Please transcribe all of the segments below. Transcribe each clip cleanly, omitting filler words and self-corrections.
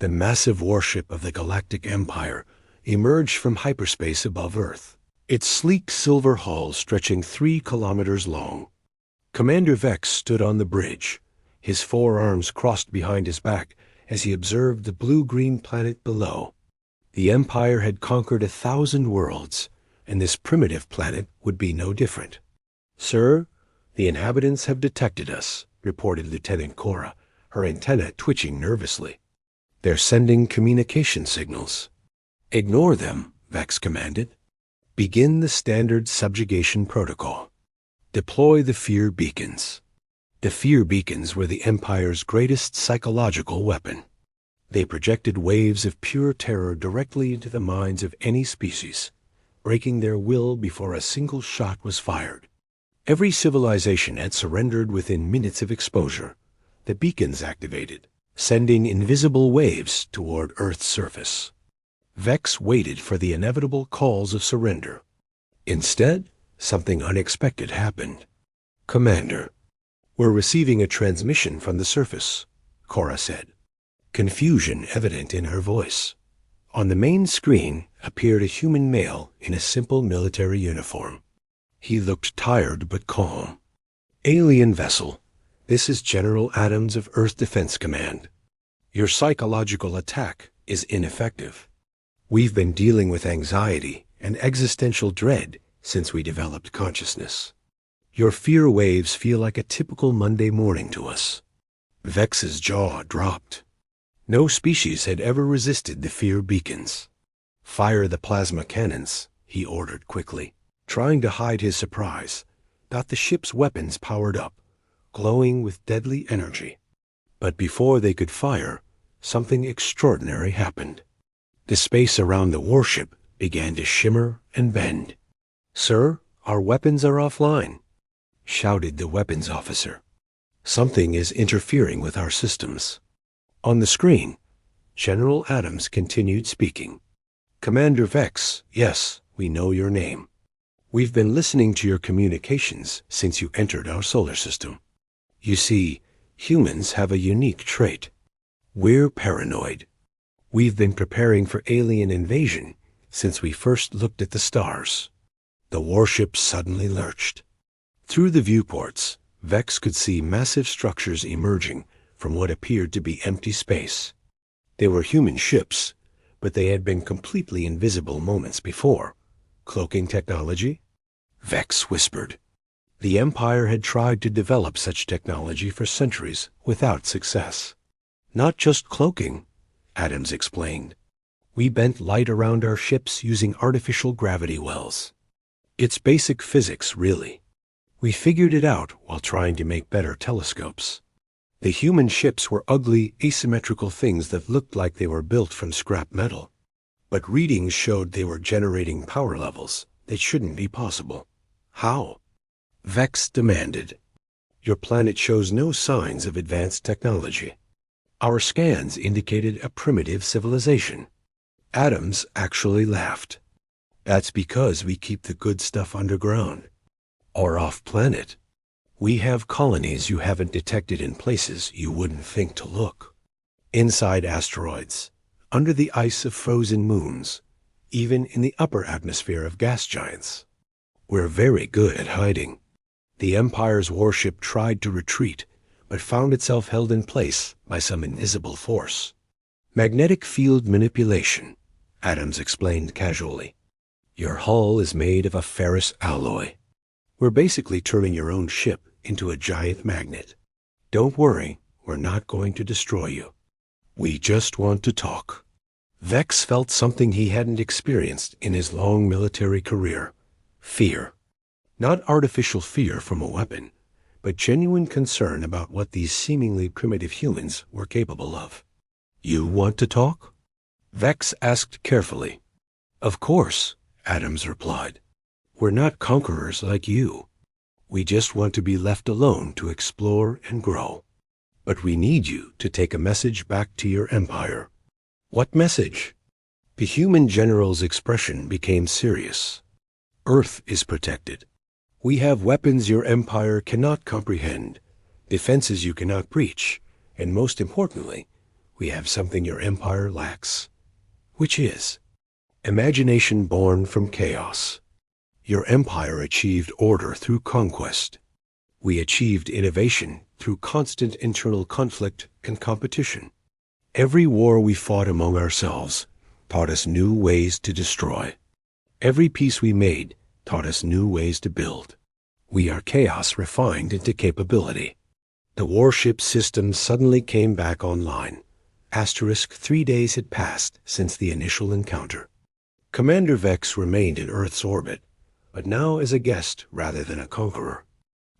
The massive warship of the Galactic Empire emerged from hyperspace above Earth, its sleek silver hull stretching 3 kilometers long. Commander Vex stood on the bridge, his forearms crossed behind his back as he observed the blue-green planet below. The Empire had conquered 1,000 worlds, and this primitive planet would be no different. "Sir, the inhabitants have detected us," reported Lieutenant Cora, her antenna twitching nervously. "They're sending communication signals." "Ignore them," Vex commanded. "Begin the standard subjugation protocol. Deploy the fear beacons." The fear beacons were the Empire's greatest psychological weapon. They projected waves of pure terror directly into the minds of any species, breaking their will before a single shot was fired. Every civilization had surrendered within minutes of exposure. The beacons activated, sending invisible waves toward Earth's surface. Vex waited for the inevitable calls of surrender. Instead, something unexpected happened. "Commander, we're receiving a transmission from the surface," Cora said, confusion evident in her voice. On the main screen appeared a human male in a simple military uniform. He looked tired but calm. "Alien vessel, this is General Adams of Earth Defense Command. Your psychological attack is ineffective. We've been dealing with anxiety and existential dread since we developed consciousness. Your fear waves feel like a typical Monday morning to us." Vex's jaw dropped. No species had ever resisted the fear beacons. "Fire the plasma cannons," he ordered quickly, trying to hide his surprise that the ship's weapons powered up, glowing with deadly energy. But before they could fire, something extraordinary happened. The space around the warship began to shimmer and bend. "Sir, our weapons are offline," shouted the weapons officer. "Something is interfering with our systems." On the screen, General Adams continued speaking. "Commander Vex, yes, we know your name. We've been listening to your communications since you entered our solar system. You see, humans have a unique trait. We're paranoid. We've been preparing for alien invasion since we first looked at the stars." The warship suddenly lurched. Through the viewports, Vex could see massive structures emerging from what appeared to be empty space. They were human ships, but they had been completely invisible moments before. "Cloaking technology?" Vex whispered. The Empire had tried to develop such technology for centuries without success. "Not just cloaking," Adams explained. "We bent light around our ships using artificial gravity wells. It's basic physics, really. We figured it out while trying to make better telescopes. The human ships were ugly, asymmetrical things that looked like they were built from scrap metal. But readings showed they were generating power levels that shouldn't be possible." "How?" Vex demanded. "Your planet shows no signs of advanced technology. Our scans indicated a primitive civilization." Adams actually laughed. "That's because we keep the good stuff underground. Or off-planet. We have colonies you haven't detected in places you wouldn't think to look. Inside asteroids, under the ice of frozen moons, even in the upper atmosphere of gas giants. We're very good at hiding." The Empire's warship tried to retreat, but found itself held in place by some invisible force. "Magnetic field manipulation," Adams explained casually. "Your hull is made of a ferrous alloy. We're basically turning your own ship into a giant magnet. Don't worry, we're not going to destroy you. We just want to talk." Vex felt something he hadn't experienced in his long military career. Fear. Not artificial fear from a weapon, but genuine concern about what these seemingly primitive humans were capable of. "You want to talk?" Vex asked carefully. "Of course," Adams replied. "We're not conquerors like you. We just want to be left alone to explore and grow. But we need you to take a message back to your empire." "What message?" The human general's expression became serious. "Earth is protected. We have weapons your empire cannot comprehend, defenses you cannot breach, and most importantly, We have something your empire lacks, which is imagination born from chaos. Your empire achieved order through conquest. We achieved innovation through constant internal conflict and competition. Every war we fought among ourselves taught us new ways to destroy. Every peace we made taught us new ways to build. We are chaos refined into capability. The warship system suddenly came back online. Asterisk 3 days had passed since the initial encounter. Commander Vex remained in Earth's orbit, but now as a guest rather than a conqueror.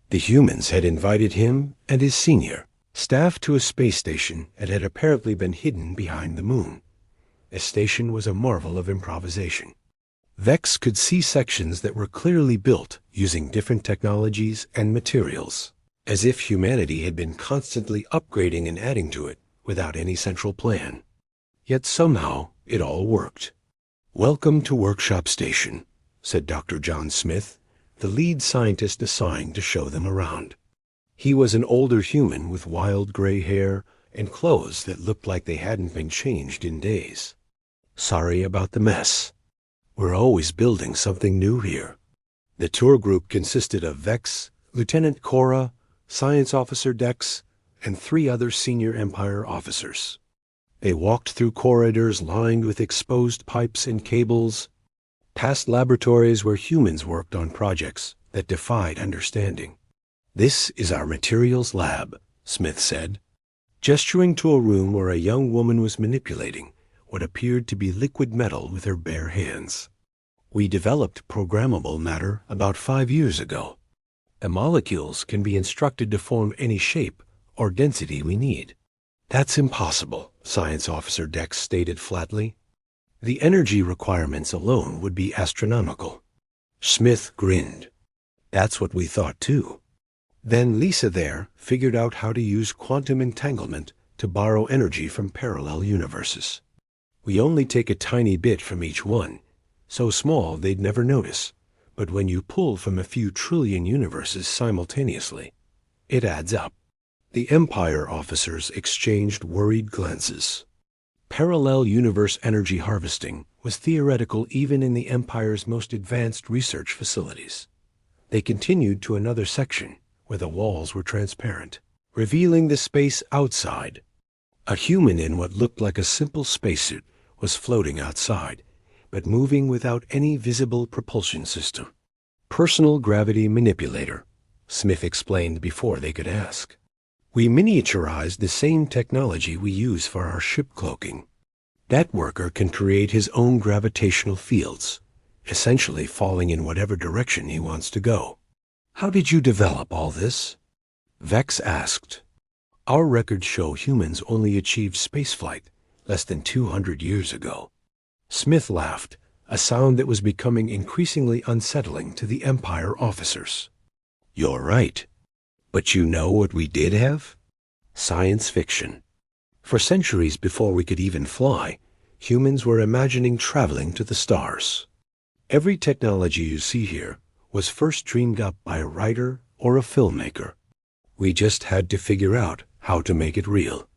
The humans had invited him and his senior staff to a space station that had apparently been hidden behind the moon. The station was a marvel of improvisation. Vex could see sections that were clearly built using different technologies and materials, as if humanity had been constantly upgrading and adding to it without any central plan. Yet somehow it all worked. "Welcome to Workshop Station," said Dr. John Smith, the lead scientist assigned to show them around. He was an older human with wild gray hair and clothes that looked like they hadn't been changed in days. "Sorry about the mess. We're always building something new here." The tour group consisted of Vex, Lieutenant Cora, Science Officer Dex, and 3 other senior Empire officers. They walked through corridors lined with exposed pipes and cables, past laboratories where humans worked on projects that defied understanding. "This is our materials lab," Smith said, gesturing to a room where a young woman was manipulating what appeared to be liquid metal with her bare hands. "We developed programmable matter about 5 years ago. The molecules can be instructed to form any shape or density we need." "That's impossible," Science Officer Dex stated flatly. "The energy requirements alone would be astronomical." Smith grinned. "That's what we thought too. Then Lisa there figured out how to use quantum entanglement to borrow energy from parallel universes. We only take a tiny bit from each one, so small they'd never notice, but when you pull from a few trillion universes simultaneously, it adds up." The Empire officers exchanged worried glances. Parallel universe energy harvesting was theoretical even in the Empire's most advanced research facilities. They continued to another section where the walls were transparent, revealing the space outside. A human in what looked like a simple spacesuit was floating outside, but moving without any visible propulsion system. "Personal gravity manipulator," Smith explained before they could ask. "We miniaturized the same technology we use for our ship cloaking. That worker can create his own gravitational fields, essentially falling in whatever direction he wants to go." "How did you develop all this?" Vex asked. "Our records show humans only achieved spaceflight less than 200 years ago." Smith laughed, a sound that was becoming increasingly unsettling to the Empire officers. "You're right. But you know what we did have? Science fiction. For centuries before we could even fly, humans were imagining traveling to the stars. Every technology you see here was first dreamed up by a writer or a filmmaker. We just had to figure out how to make it real."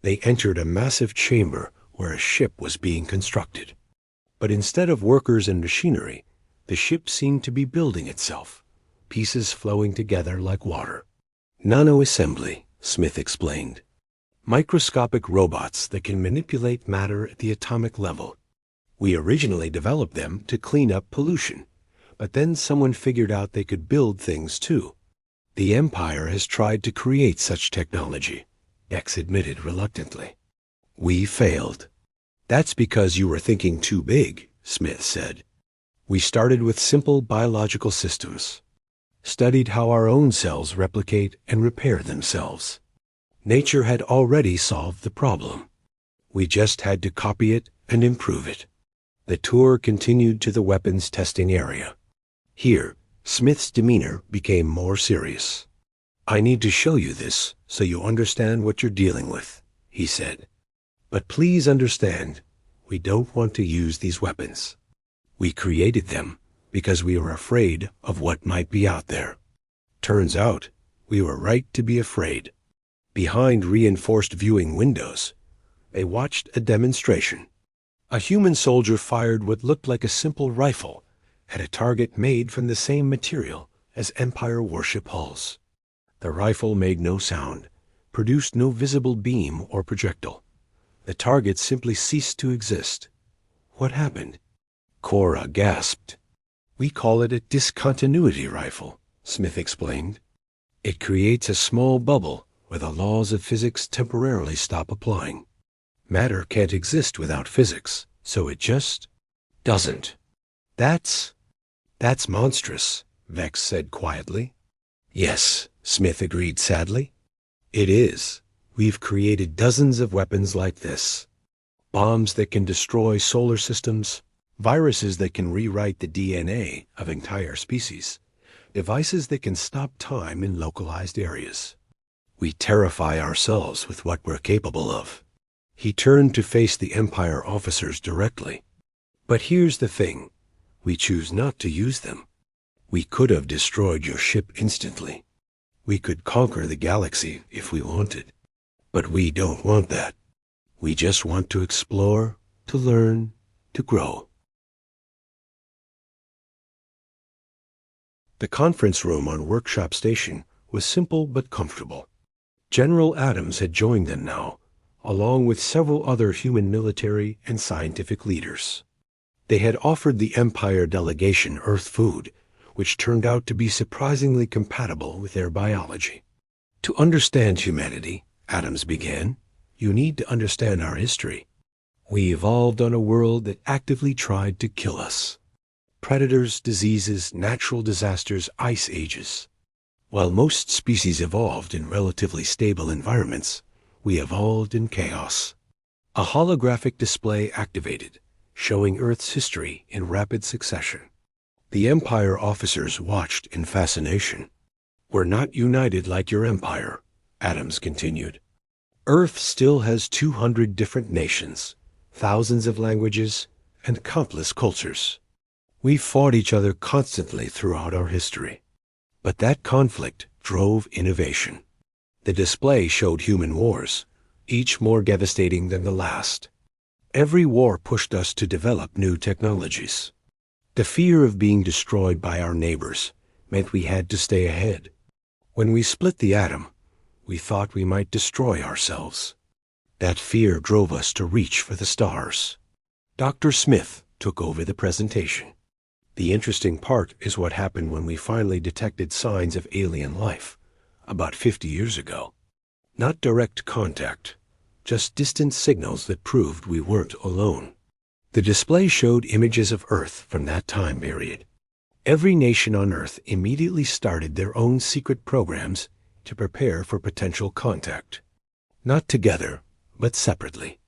They entered a massive chamber where a ship was being constructed. But instead of workers and machinery, the ship seemed to be building itself, pieces flowing together like water. "Nanoassembly," Smith explained. "Microscopic robots that can manipulate matter at the atomic level. We originally developed them to clean up pollution, but then someone figured out they could build things too. The Empire has tried to create such technology," Dex admitted reluctantly. "We failed." "That's because you were thinking too big," Smith said. "We started with simple biological systems, studied how our own cells replicate and repair themselves. Nature had already solved the problem. We just had to copy it and improve it." The tour continued to the weapons testing area. Here, Smith's demeanor became more serious. "I need to show you this so you understand what you're dealing with," he said. "But please understand, we don't want to use these weapons. We created them because we were afraid of what might be out there. Turns out, we were right to be afraid. Behind reinforced viewing windows, They watched a demonstration. A human soldier fired what looked like a simple rifle at a target made from the same material as Empire warship hulls. The rifle made no sound, produced no visible beam or projectile. The target simply ceased to exist. What happened? Cora gasped. "We call it a discontinuity rifle," Smith explained. "It creates a small bubble where the laws of physics temporarily stop applying. Matter can't exist without physics, so it just doesn't." That's monstrous," Vex said quietly. "Yes," Smith agreed sadly. "It is. We've created dozens of weapons like this. Bombs that can destroy solar systems, viruses that can rewrite the DNA of entire species, devices that can stop time in localized areas. We terrify ourselves with what we're capable of." He turned to face the Empire officers directly. "But here's the thing. We choose not to use them. We could have destroyed your ship instantly. We could conquer the galaxy if we wanted. But we don't want that. We just want to explore, to learn, to grow." The conference room on Workshop Station was simple but comfortable. General Adams had joined them now, along with several other human military and scientific leaders. They had offered the Empire delegation Earth food, which turned out to be surprisingly compatible with their biology. "To understand humanity," Adams began, "you need to understand our history. We evolved on a world that actively tried to kill us. Predators, diseases, natural disasters, ice ages. While most species evolved in relatively stable environments, we evolved in chaos." A holographic display activated, showing Earth's history in rapid succession. The Empire officers watched in fascination. "We're not united like your empire," Adams continued. "Earth still has 200 different nations, thousands of languages, and countless cultures. We fought each other constantly throughout our history. But that conflict drove innovation. The display showed human wars, each more devastating than the last. Every war pushed us to develop new technologies. The fear of being destroyed by our neighbors meant we had to stay ahead. When we split the atom, we thought we might destroy ourselves. That fear drove us to reach for the stars." Dr. Smith took over the presentation. "The interesting part is what happened when we finally detected signs of alien life, about 50 years ago. Not direct contact, just distant signals that proved we weren't alone." The display showed images of Earth from that time period. Every nation on Earth immediately started their own secret programs to prepare for potential contact. Not together, but separately.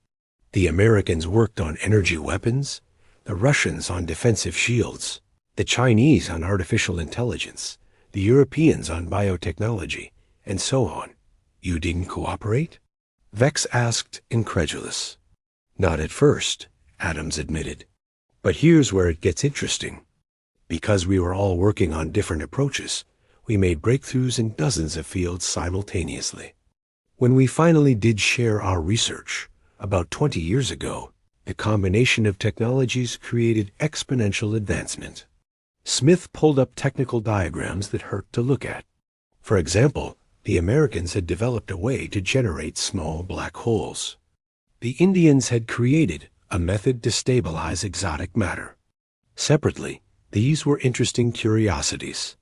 The Americans worked on energy weapons, the Russians on defensive shields, the Chinese on artificial intelligence, the Europeans on biotechnology, and so on. "You didn't cooperate?" Vex asked, incredulous. "Not at first," Adams admitted. "But here's where it gets interesting. Because we were all working on different approaches, we made breakthroughs in dozens of fields simultaneously. When we finally did share our research, about 20 years ago, the combination of technologies created exponential advancement." Smith pulled up technical diagrams that hurt to look at. For example, the Americans had developed a way to generate small black holes. The Indians had created a method to stabilize exotic matter. Separately, these were interesting curiosities.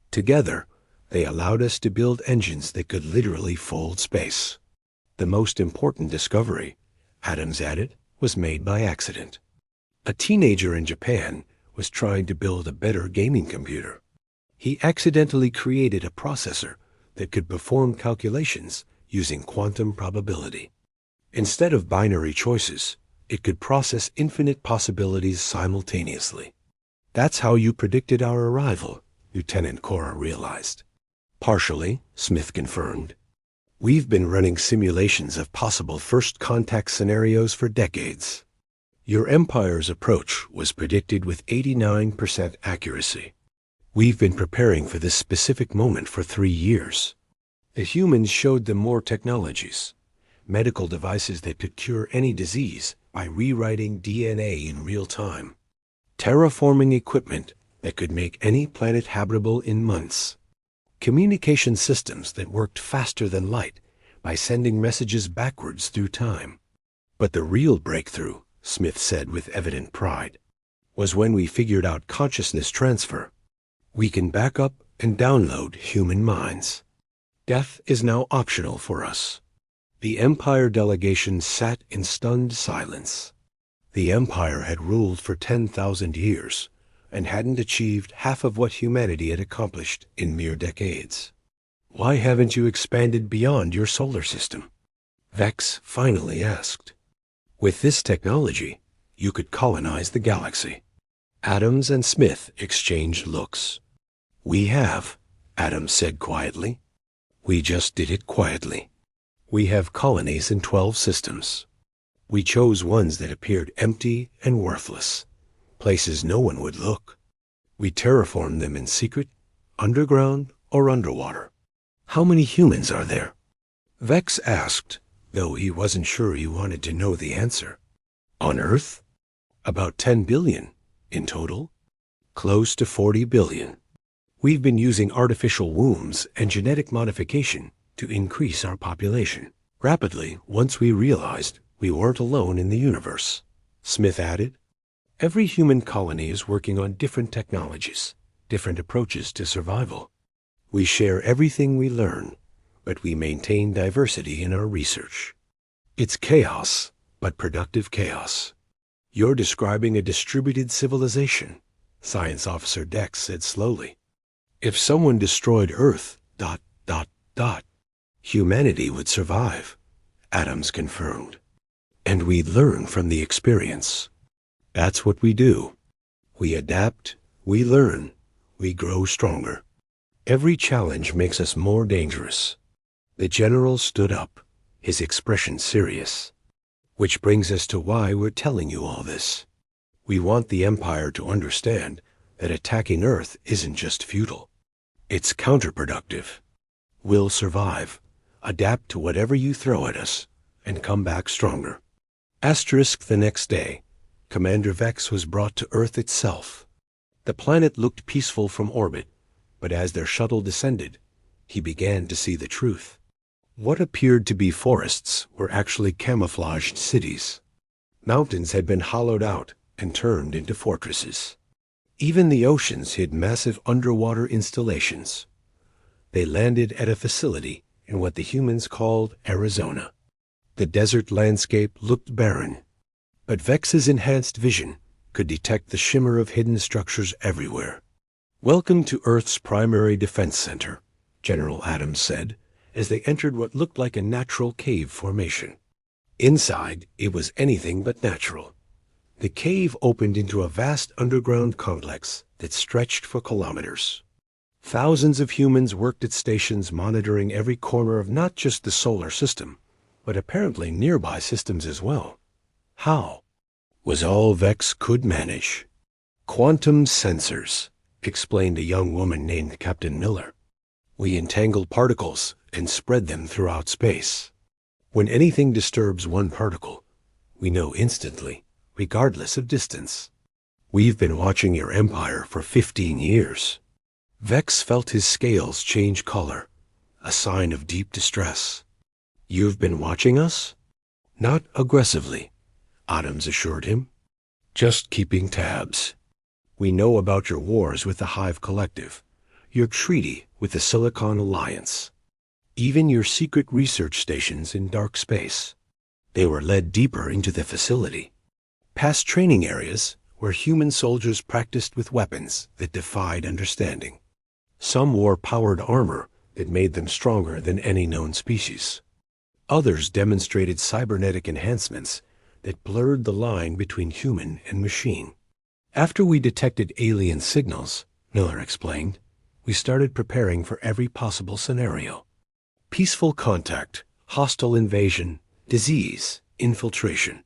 Together, they allowed us to build engines that could literally fold space. The most important discovery, Adams added, was made by accident. A teenager in Japan was trying to build a better gaming computer. He accidentally created a processor that could perform calculations using quantum probability. Instead of binary choices, it could process infinite possibilities simultaneously. "That's how you predicted our arrival," Lieutenant Cora realized. "Partially," Smith confirmed. "We've been running simulations of possible first contact scenarios for decades. Your Empire's approach was predicted with 89% accuracy. We've been preparing for this specific moment for 3 years. The humans showed them more technologies, medical devices that could cure any disease by rewriting DNA in real time, terraforming equipment that could make any planet habitable in months, communication systems that worked faster than light by sending messages backwards through time. But the real breakthrough, Smith said with evident pride, was when we figured out consciousness transfer. We can back up and download human minds. Death is now optional for us. The Empire delegation sat in stunned silence. The Empire had ruled for 10,000 years and hadn't achieved half of what humanity had accomplished in mere decades. Why haven't you expanded beyond your solar system? Vex finally asked. With this technology, you could colonize the galaxy. Adams and Smith exchanged looks. We have, Adams said quietly. We just did it quietly. We have colonies in 12 systems. We chose ones that appeared empty and worthless, places no one would look. We terraformed them in secret, underground or underwater. How many humans are there? Vex asked, though he wasn't sure he wanted to know the answer. On Earth? About 10 billion in total. Close to 40 billion. We've been using artificial wombs and genetic modification to increase our population rapidly once we realized we weren't alone in the universe. Smith added, every human colony is working on different technologies, different approaches to survival. We share everything we learn, but we maintain diversity in our research. It's chaos, but productive chaos. You're describing a distributed civilization, Science Officer Dex said slowly. If someone destroyed Earth, humanity would survive, Adams confirmed. And we'd learn from the experience. That's what we do. We adapt, we learn, we grow stronger. Every challenge makes us more dangerous. The general stood up, his expression serious. Which brings us to why we're telling you all this. We want the Empire to understand that attacking Earth isn't just futile. It's counterproductive. We'll survive, adapt to whatever you throw at us, and come back stronger. Asterisk the next day, Commander Vex was brought to Earth itself. The planet looked peaceful from orbit, but as their shuttle descended, he began to see the truth. What appeared to be forests were actually camouflaged cities. Mountains had been hollowed out and turned into fortresses. Even the oceans hid massive underwater installations. They landed at a facility in what the humans called Arizona. The desert landscape looked barren, but Vex's enhanced vision could detect the shimmer of hidden structures everywhere. Welcome to Earth's primary defense center, General Adams said, as they entered what looked like a natural cave formation. Inside, it was anything but natural. The cave opened into a vast underground complex that stretched for kilometers. Thousands of humans worked at stations monitoring every corner of not just the solar system, but apparently nearby systems as well. How? Was all Vex could manage. Quantum sensors, explained a young woman named Captain Miller. We entangle particles and spread them throughout space. When anything disturbs one particle, we know instantly, regardless of distance. We've been watching your empire for 15 years. Vex felt his scales change color, a sign of deep distress. You've been watching us? Not aggressively, Adams assured him. Just keeping tabs. We know about your wars with the Hive Collective, your treaty with the Silicon Alliance, even your secret research stations in dark space. They were led deeper into the facility, past training areas where human soldiers practiced with weapons that defied understanding. Some wore powered armor that made them stronger than any known species. Others demonstrated cybernetic enhancements that blurred the line between human and machine. After we detected alien signals, Miller explained, we started preparing for every possible scenario. Peaceful contact, hostile invasion, disease, infiltration.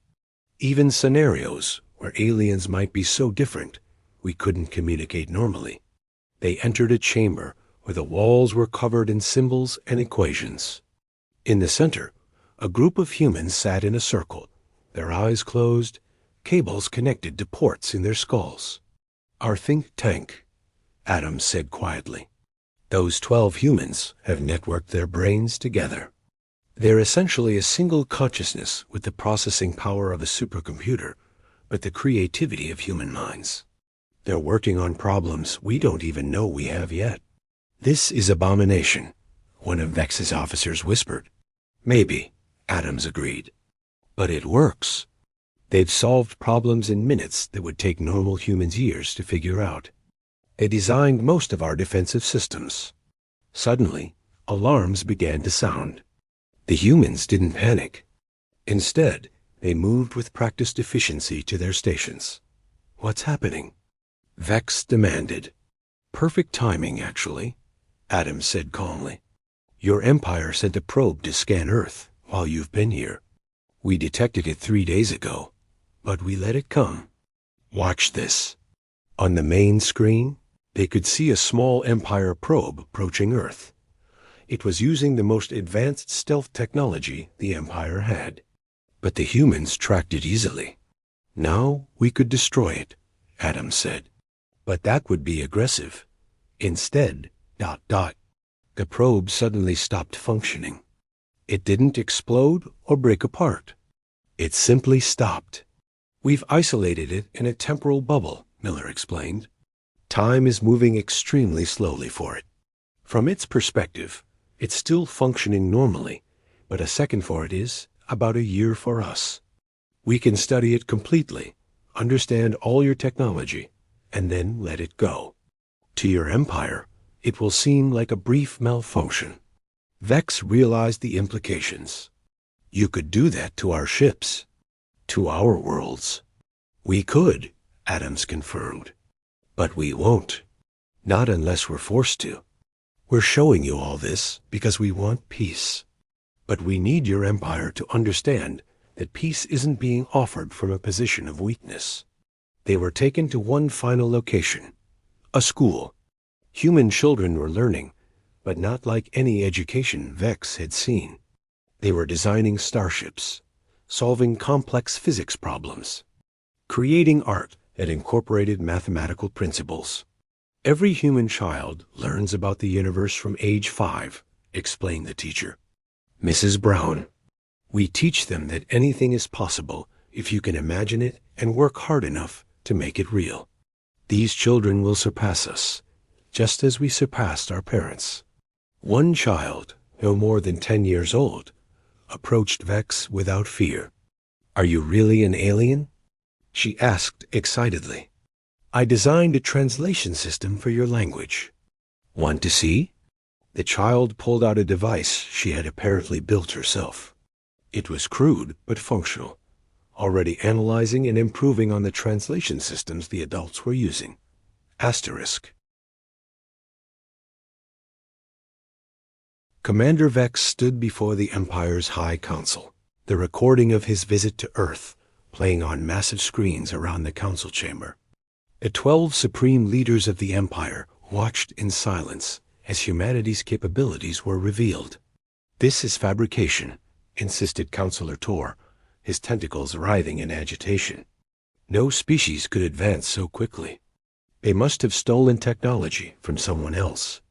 Even scenarios where aliens might be so different we couldn't communicate normally. They entered a chamber where the walls were covered in symbols and equations. In the center, A group of humans sat in a circle, their eyes closed, cables connected to ports in their skulls. "Our think tank," Adams said quietly. "Those 12 humans have networked their brains together. They're essentially a single consciousness with the processing power of a supercomputer, but the creativity of human minds. They're working on problems we don't even know we have yet." "This is abomination," one of Vex's officers whispered. "Maybe," Adams agreed. "But it works. They've solved problems in minutes that would take normal humans years to figure out. They designed most of our defensive systems." Suddenly, alarms began to sound. The humans didn't panic. Instead, they moved with practiced efficiency to their stations. "What's happening?" Vex demanded. "Perfect timing, actually," Adams said calmly. "Your empire sent a probe to scan Earth while you've been here. We detected it 3 days ago, but we let it come. Watch this." On the main screen, they could see a small Empire probe approaching Earth. It was using the most advanced stealth technology the Empire had. But the humans tracked it easily. "Now we could destroy it," Adams said. "But that would be aggressive. Instead, ... The probe suddenly stopped functioning. It didn't explode or break apart. It simply stopped. "We've isolated it in a temporal bubble," Miller explained. "Time is moving extremely slowly for it. From its perspective, it's still functioning normally, but a second for it is about a year for us. We can study it completely, understand all your technology, and then let it go. To your empire, it will seem like a brief malfunction." Vex realized the implications. "You could do that to our ships, to our worlds." "We could," Adams confirmed. "But we won't. Not unless we're forced to. We're showing you all this because we want peace. But we need your empire to understand that peace isn't being offered from a position of weakness." They were taken to one final location, a school. Human children were learning, but not like any education Vex had seen. They were designing starships, solving complex physics problems, creating art that incorporated mathematical principles. "Every human child learns about the universe from age 5, explained the teacher. "Mrs. Brown, we teach them that anything is possible if you can imagine it and work hard enough to make it real. These children will surpass us, just as we surpassed our parents." One child, no more than 10 years old, approached Vex without fear. "Are you really an alien?" she asked excitedly. "I designed a translation system for your language." "Want to see?" The child pulled out a device she had apparently built herself. It was crude but functional, already analyzing and improving on the translation systems the adults were using. Asterisk. Commander Vex stood before the Empire's High Council, the recording of his visit to Earth playing on massive screens around the council chamber. The 12 supreme leaders of the Empire watched in silence as humanity's capabilities were revealed. "This is fabrication," insisted Counselor Tor, his tentacles writhing in agitation. "No species could advance so quickly. They must have stolen technology from someone else."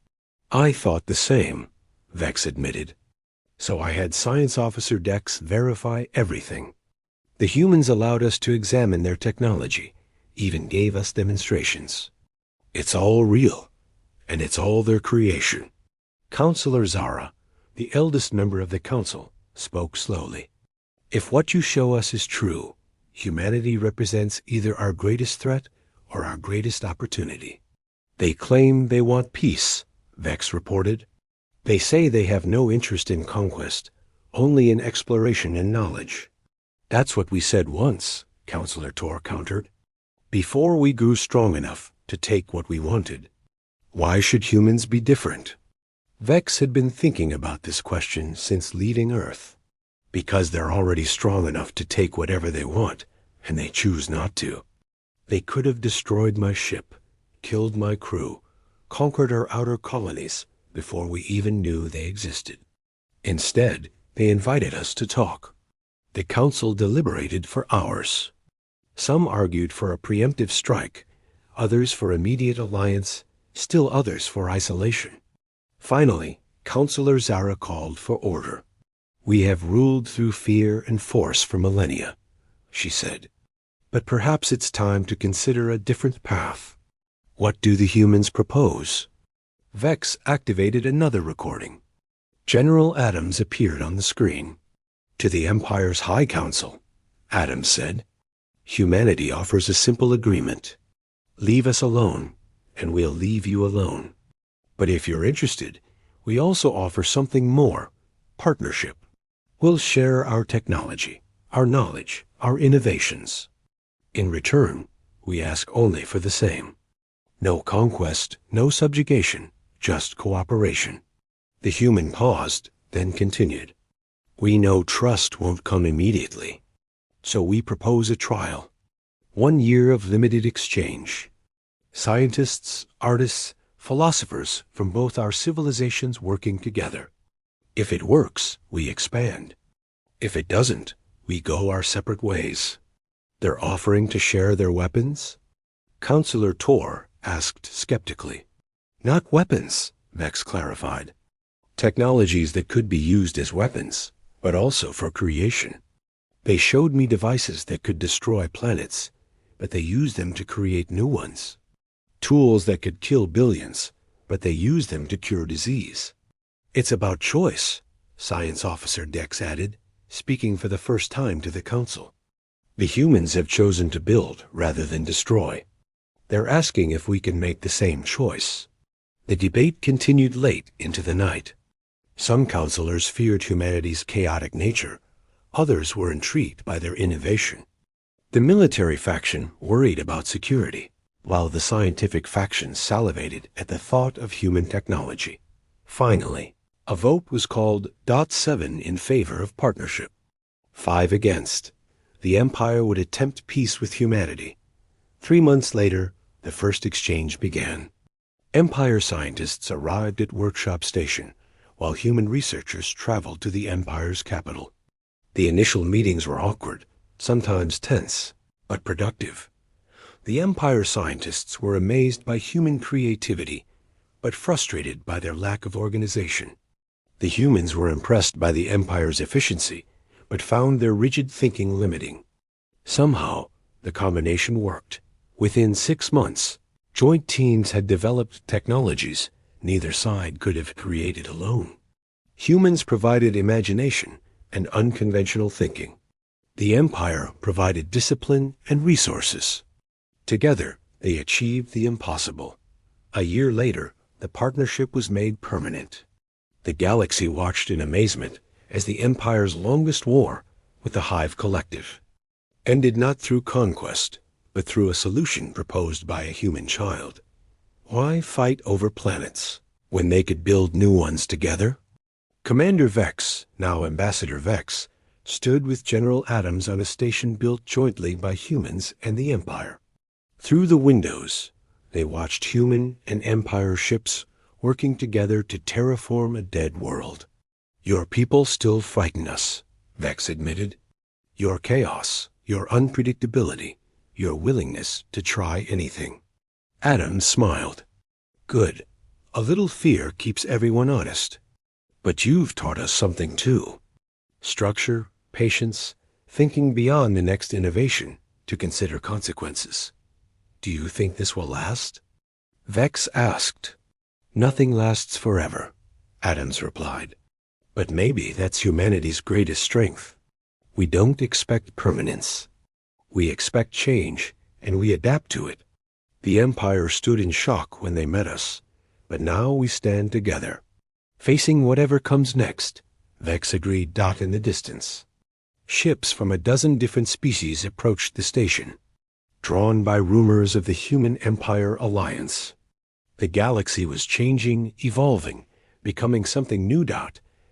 "I thought the same," Vex admitted. "So I had Science Officer Dex verify everything. The humans allowed us to examine their technology, even gave us demonstrations. It's all real, and it's all their creation." Counselor Zara, the eldest member of the council, spoke slowly. "If what you show us is true, humanity represents either our greatest threat or our greatest opportunity." "They claim they want peace," Vex reported. "They say they have no interest in conquest, only in exploration and knowledge." "That's what we said once," Counselor Tor countered. "Before we grew strong enough to take what we wanted. Why should humans be different?" Vex had been thinking about this question since leaving Earth. Because they're already strong enough to take whatever they want, and they choose not to. They could have destroyed my ship, killed my crew, conquered our outer colonies before we even knew they existed. Instead, They invited us to talk. The council deliberated for hours. Some argued for a preemptive strike, others for immediate alliance, still others for isolation. Finally, Counselor Zara called for order. "We have ruled through fear and force for millennia," she said. "But perhaps it's time to consider a different path. What do the humans propose?" Vex activated another recording. General Adams appeared on the screen. "To the Empire's High Council," Adams said, "humanity offers a simple agreement. Leave us alone, and we'll leave you alone. But if you're interested, we also offer something more: partnership. We'll share our technology, our knowledge, our innovations. In return, we ask only for the same. No conquest, no subjugation, just cooperation." The human paused, then continued. "We know trust won't come immediately, so we propose a trial. 1 year of limited exchange. Scientists, artists, philosophers from both our civilizations working together. If it works, we expand. If it doesn't, we go our separate ways." "They're offering to share their weapons?" Counselor Tor asked skeptically. "Not weapons," Vex clarified. "Technologies that could be used as weapons, but also for creation. They showed me devices that could destroy planets, but they used them to create new ones. Tools that could kill billions, but they used them to cure disease. It's about choice," Science Officer Dex added, speaking for the first time to the Council. "The humans have chosen to build rather than destroy. They're asking if we can make the same choice." The debate continued late into the night. Some counselors feared humanity's chaotic nature. Others were intrigued by their innovation. The military faction worried about security, while the scientific faction salivated at the thought of human technology. Finally, a vote was called .7 in favor of partnership, 5 against. The Empire would attempt peace with humanity. 3 months later, the first exchange began. Empire scientists arrived at Workshop Station, while human researchers traveled to the Empire's capital. The initial meetings were awkward, sometimes tense, but productive. The Empire scientists were amazed by human creativity, but frustrated by their lack of organization. The humans were impressed by the Empire's efficiency, but found their rigid thinking limiting. Somehow, the combination worked. Within 6 months, joint teams had developed technologies neither side could have created alone. Humans provided imagination and unconventional thinking. The Empire provided discipline and resources. Together, they achieved the impossible. A year later, the partnership was made permanent. The galaxy watched in amazement as the Empire's longest war with the Hive Collective ended not through conquest, but through a solution proposed by a human child. Why fight over planets when they could build new ones together? Commander Vex, now Ambassador Vex, stood with General Adams on a station built jointly by humans and the Empire. Through the windows, they watched human and Empire ships working together to terraform a dead world. "Your people still frighten us," Vex admitted. "Your chaos, your unpredictability, your willingness to try anything." Adams smiled. "Good. A little fear keeps everyone honest. But you've taught us something too. Structure, patience, thinking beyond the next innovation to consider consequences. Do you think this will last?" Vex asked. "Nothing lasts forever," Adams replied. "But maybe that's humanity's greatest strength. We don't expect permanence. We expect change, and we adapt to it. The Empire stood in shock when they met us, but now we stand together. Facing whatever comes next," Vex agreed. In the distance, ships from a dozen different species approached the station, drawn by rumors of the Human-Empire alliance. The galaxy was changing, evolving, becoming something new.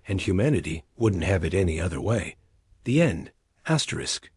And humanity wouldn't have it any other way. The end. Asterisk.